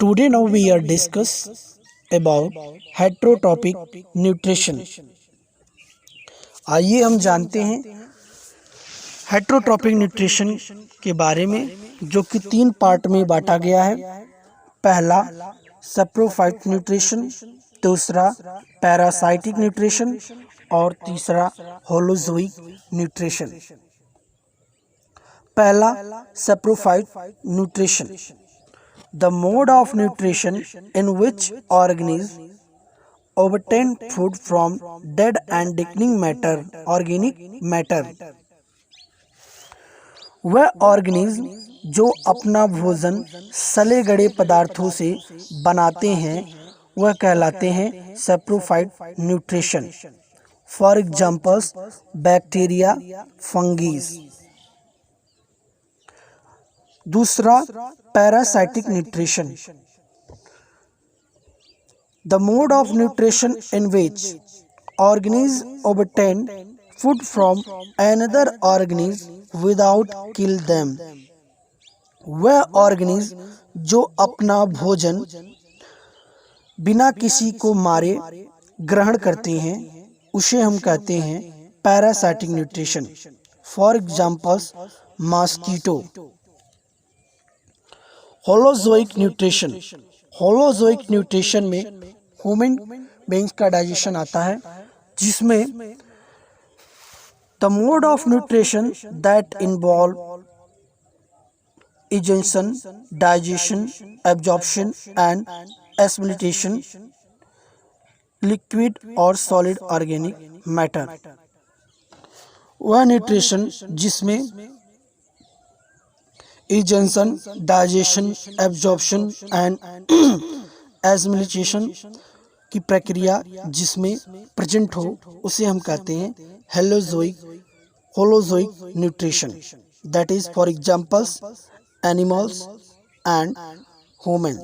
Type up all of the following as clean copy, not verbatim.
Today now we are discuss about heterotropic nutrition। आइए हम जानते हैं हेटेरोट्रॉपिक न्यूट्रिशन के बारे में, जो कि 3 पार्ट में बांटा गया है। पहला सैप्रोफाइट न्यूट्रिशन, दूसरा पैरासाइटिक न्यूट्रिशन और तीसरा होलोजोइक न्यूट्रिशन। पहला saprophyte nutrition, the mode of nutrition in which organisms obtain food from dead and decaying matter, organic matter। वह ऑर्गेनिज्म जो अपना भोजन सले गड़े पदार्थों से बनाते हैं वह कहलाते हैं saprophyte nutrition. For examples bacteria, fungi. दूसरा parasitic nutrition, the mode of nutrition in which organisms obtain food from another organism without kill them। वह ऑर्गेनिज्म जो अपना भोजन बिना किसी को मारे ग्रहण करते हैं उसे हम कहते हैं parasitic nutrition. For examples mosquito. Holozoic nutrition, holozoic nutrition में ह्यूमन बीइंग्स का डाइजेशन आता है, जिसमें the mode of nutrition that involve ingestion, digestion, absorption and assimilation liquid और सॉलिड ऑर्गेनिक मैटर। वह न्यूट्रिशन जिसमें ingestion, digestion, absorption and assimilation की प्रक्रिया जिसमें प्रेजेंट हो उसे हम कहते हैं holozoic nutrition. That is for examples animals and human.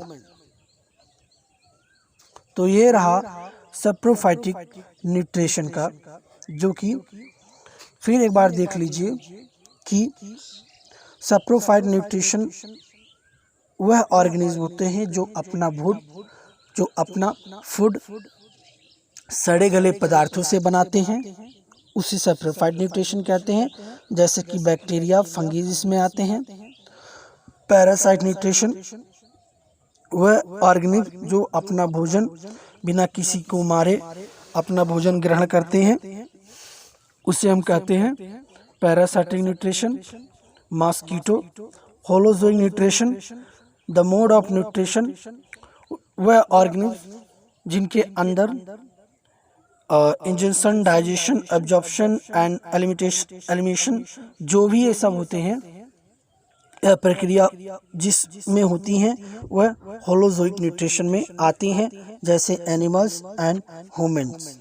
तो ये रहा सैप्रोफाइटिक न्यूट्रिशन का, जो कि फिर एक बार देख लीजिए कि सैप्रोफाइट न्यूट्रिशन वह ऑर्गेनिज्म होते हैं जो अपना फूड सड़े गले पदार्थों से बनाते हैं, उसे सैप्रोफाइट न्यूट्रिशन कहते हैं। जैसे कि बैक्टीरिया, फंगीज इसमें आते हैं। पैरासाइट न्यूट्रिशन वह ऑर्गेनिज्म जो अपना भोजन बिना किसी को मारे अपना भोजन ग्रहण करते हैं, उसे हम कहते हैं parasitic nutrition. Mosquito. Holozoic nutrition, the mode of nutrition वह ऑर्गेनिज्म जिनके अंदर injection, digestion, absorption and elimination जो भी ये सब होते हैं, यह प्रक्रिया जिसमें होती हैं वह होलोजोइक न्यूट्रिशन में आती हैं, जैसे एनिमल्स एंड ह्यूमन्स।